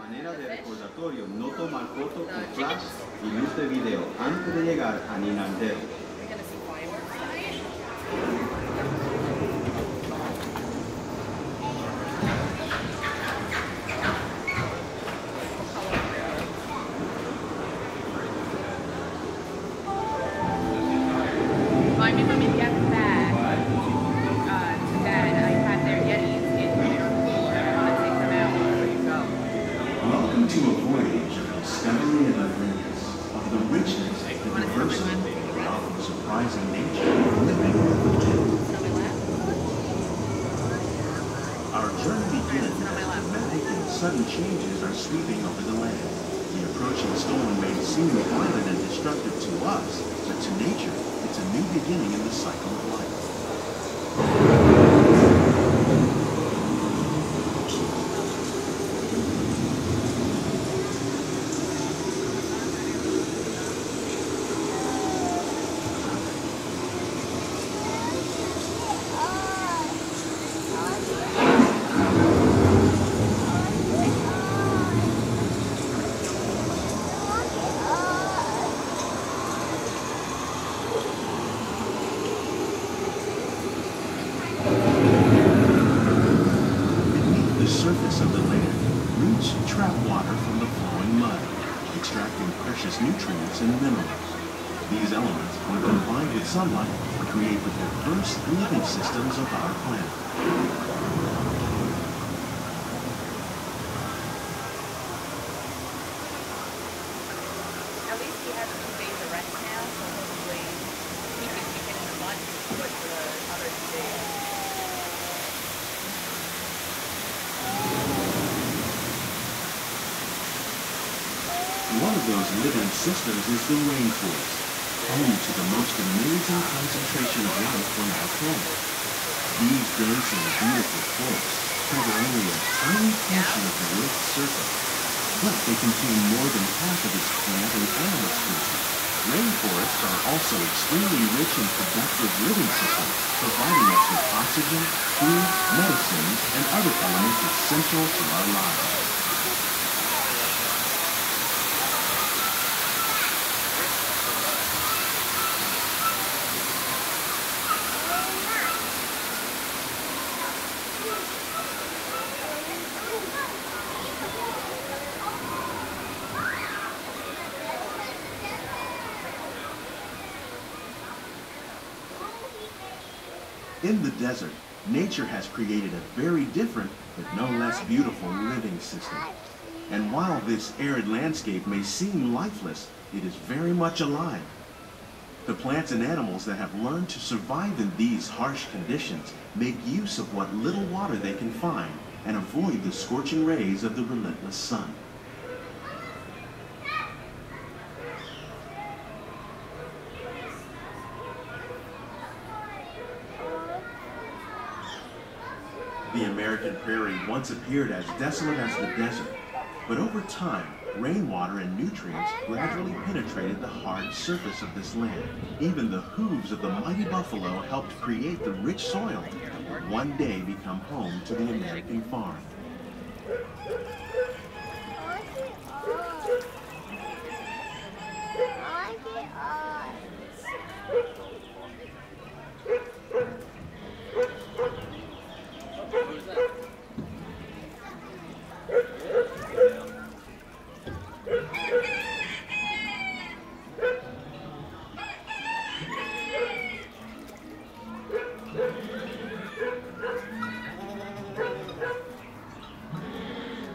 manera de recordatorio, no tomar foto con flash y luz de video antes de llegar a Ninandero. Sudden changes are sweeping over the land. The approaching storm may seem violent and destructive to us, but to nature, it's a new beginning in the cycle of life. Surface of the land, roots trap water from the flowing mud, extracting precious nutrients and minerals. These elements, when combined with sunlight, create the diverse living systems of our planet. At least he has a few days of rest now, so hopefully he can keep it in the mud for the other 2 days. One of those living systems is the rainforest, home to the most amazing concentration of life on our planet. These dense and beautiful forests cover only a tiny portion of the Earth's surface, but they contain more than half of its plant and animal species. Rainforests are also extremely rich in productive living systems, providing us with oxygen, food, medicines, and other elements essential to our lives. In the desert, nature has created a very different, but no less beautiful living system. And while this arid landscape may seem lifeless, it is very much alive. The plants and animals that have learned to survive in these harsh conditions make use of what little water they can find and avoid the scorching rays of the relentless sun. The American prairie once appeared as desolate as the desert, but over time, rainwater and nutrients gradually penetrated the hard surface of this land. Even the hooves of the mighty buffalo helped create the rich soil that would one day become home to the American farm.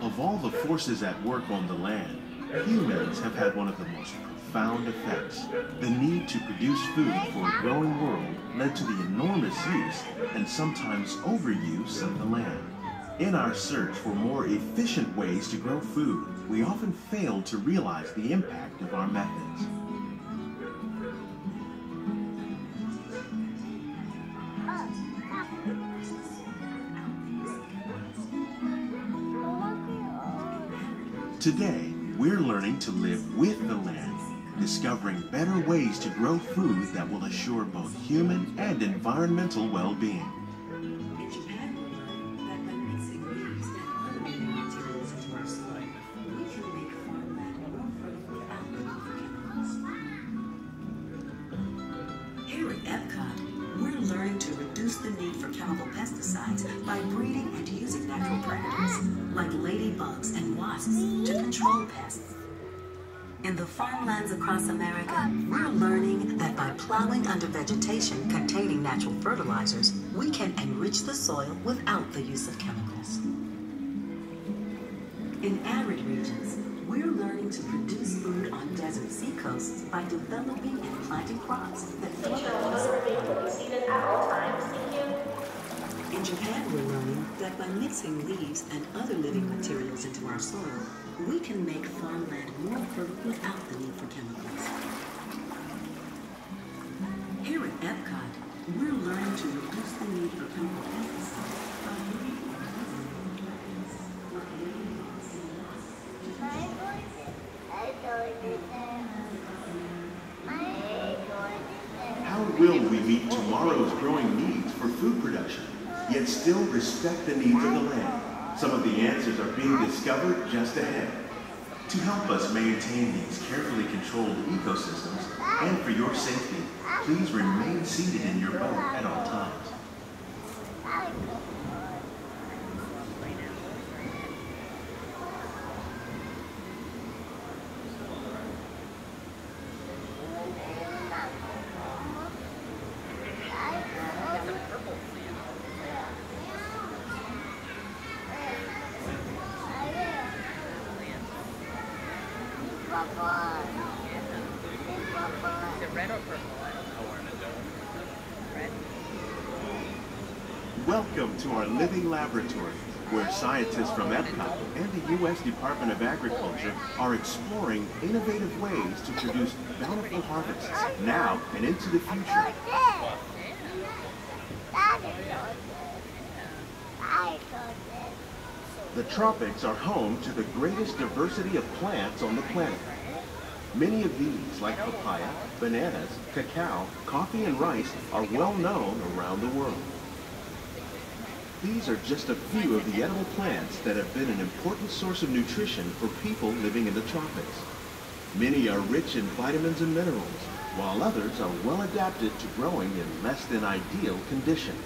Of all the forces at work on the land, humans have had one of the most profound effects. The need to produce food for a growing world led to the enormous use and sometimes overuse of the land. In our search for more efficient ways to grow food, we often fail to realize the impact of our methods. Today, we're learning to live with the land, discovering better ways to grow food that will assure both human and environmental well-being. lives by breeding and using natural predators, like ladybugs and wasps, to control pests. In the farmlands across America, we're learning that by plowing under vegetation containing natural fertilizers, we can enrich the soil without the use of chemicals. In arid regions, we're learning to produce food on desert seacoasts by developing and planting crops that flourish. Seated at all times. Thank you. In Japan, we're learning that by mixing leaves and other living materials into our soil, we can make farmland more fertile without the need for chemicals. Here at Epcot, we're learning to reduce the need for chemical pesticides by breeding and using natural plants like ladybugs and wasps to How will we meet tomorrow's growing needs for food production, yet still respect the needs of the land? Some of the answers are being discovered just ahead. To help us maintain these carefully controlled ecosystems, and for your safety, please remain seated in your boat at all times. Is it red or purple? I don't know. Red? Welcome to our living laboratory, where scientists from Epcot and the U.S. Department of Agriculture are exploring innovative ways to produce bountiful harvests now and into the future. The tropics are home to the greatest diversity of plants on the planet. Many of these, like papaya, bananas, cacao, coffee, and rice, are well known around the world. These are just a few of the edible plants that have been an important source of nutrition for people living in the tropics. Many are rich in vitamins and minerals, while others are well adapted to growing in less than ideal conditions.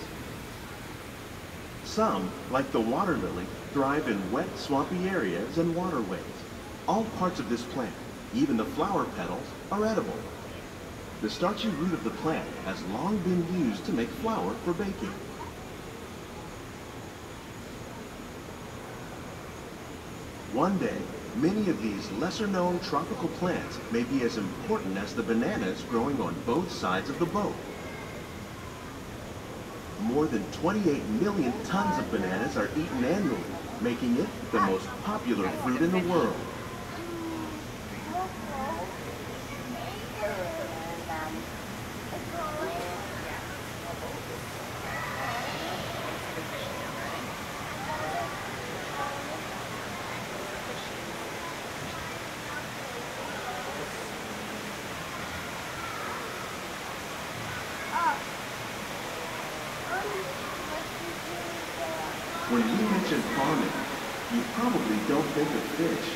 Some, like the water lily, thrive in wet, swampy areas and waterways. All parts of this plant, even the flower petals, are edible. The starchy root of the plant has long been used to make flour for baking. One day, many of these lesser-known tropical plants may be as important as the bananas growing on both sides of the boat. More than 28 million tons of bananas are eaten annually, making it the most popular fruit in the world. When we mention farming, you probably don't think of fish,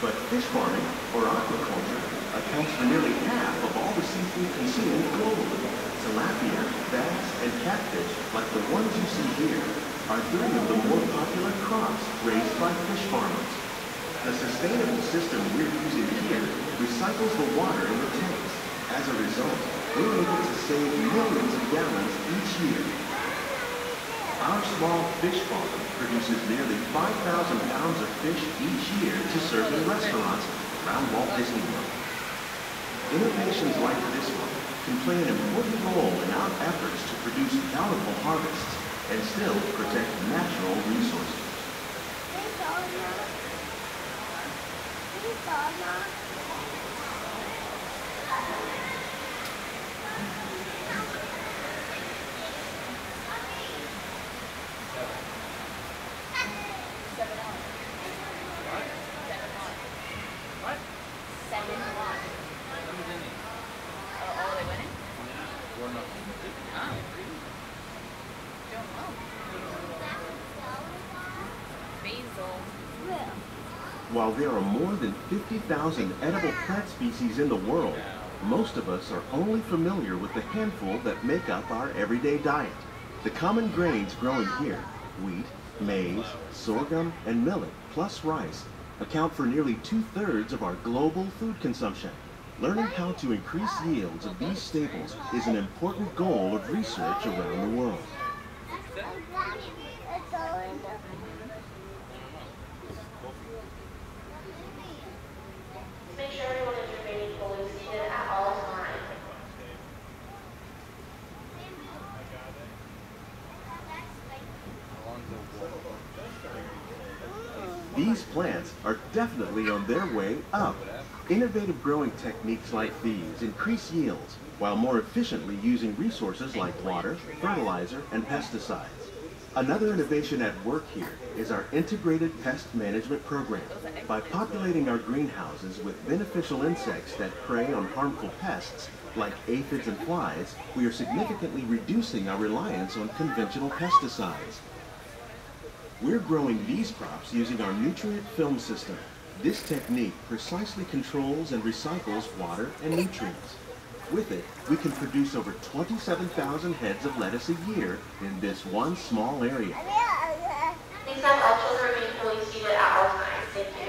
but fish farming, or aquaculture, accounts for nearly half of all the seafood consumed globally. Tilapia, bass, and catfish, like the ones you see here, are 3 of the more popular crops raised by fish farmers. The sustainable system we're using here recycles the water in the tanks. As a result, we're able to save millions of gallons each year. Our small fish farm produces nearly 5,000 pounds of fish each year to serve in restaurants around Walt Disney World. Innovations like this one can play an important role in our efforts to produce bountiful harvests and still protect natural resources. While there are more than 50,000 edible plant species in the world, most of us are only familiar with the handful that make up our everyday diet. The common grains growing here, wheat, maize, sorghum, and millet, plus rice, account for nearly 2/3 of our global food consumption. Learning how to increase yields of these staples is an important goal of research around the world. Make sure everyone is remaining fully seated at all times. These plants are definitely on their way up. Innovative growing techniques like these increase yields while more efficiently using resources like water, fertilizer, and pesticides. Another innovation at work here is our integrated pest management program. By populating our greenhouses with beneficial insects that prey on harmful pests like aphids and flies, we are significantly reducing our reliance on conventional pesticides. We're growing these crops using our nutrient film system. This technique precisely controls and recycles water and nutrients. With it, we can produce over 27,000 heads of lettuce a year in this one small area. Please have all children remain fully seated at all times. Thank you.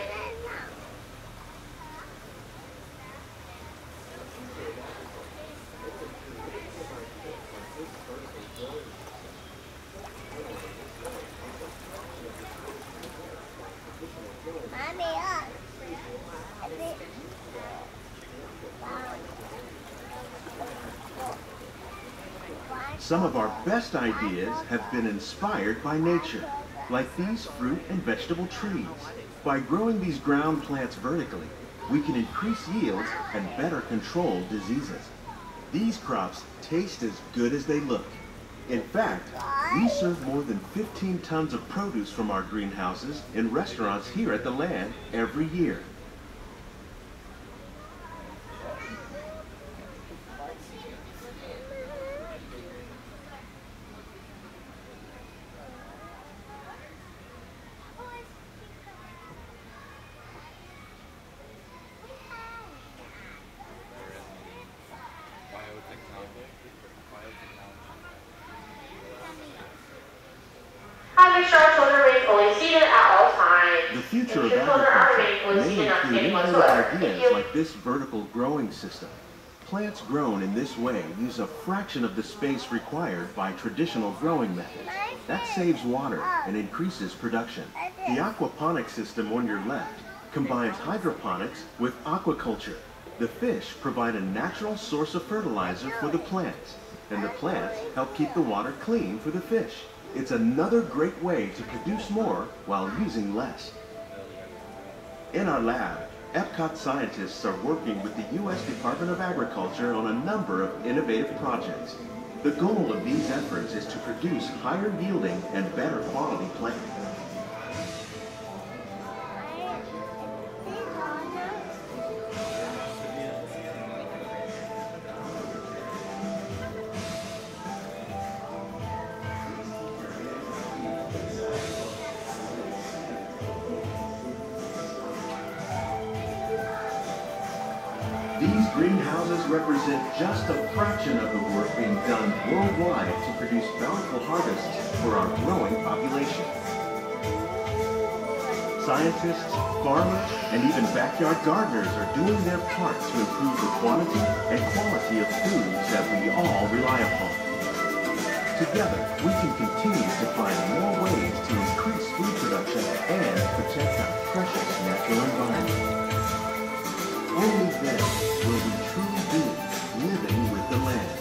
Some of our best ideas have been inspired by nature, like these fruit and vegetable trees. By growing these ground plants vertically, we can increase yields and better control diseases. These crops taste as good as they look. In fact, we serve more than 15 tons of produce from our greenhouses in restaurants here at the Land every year. Make sure our children remain fully seated at all times. The future of Make sure children are agriculture remaining fully may seated, not include standing innovative whatsoever. Thank ideas you. like this vertical growing system. Plants grown in this way use a fraction of the space required by traditional growing methods. That saves water and increases production. The aquaponics system on your left combines hydroponics with aquaculture. The fish provide a natural source of fertilizer for the plants, and the plants help keep the water clean for the fish. It's another great way to produce more while using less. In our lab, Epcot scientists are working with the U.S. Department of Agriculture on a number of innovative projects. The goal of these efforts is to produce higher yielding and better quality plants. These greenhouses represent just a fraction of the work being done worldwide to produce bountiful harvests for our growing population. Scientists, farmers, and even backyard gardeners are doing their part to improve the quantity and quality of foods that we all rely upon. Together, we can continue to find more ways to increase food production and protect our precious natural environment. Only then will we truly be living with the land.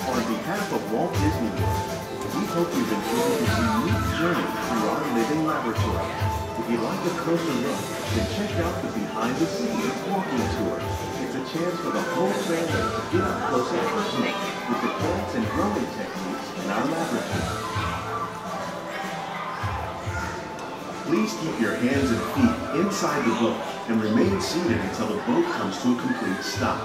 On behalf of Walt Disney World, we hope you've enjoyed this unique journey through our living laboratory. If you'd like a closer look, then check out the behind-the-scenes walking tour. It's a chance for the whole family to get up close and personal with the plants and growing techniques in our laboratory. Please keep your hands and feet inside the boat and remain seated until the boat comes to a complete stop.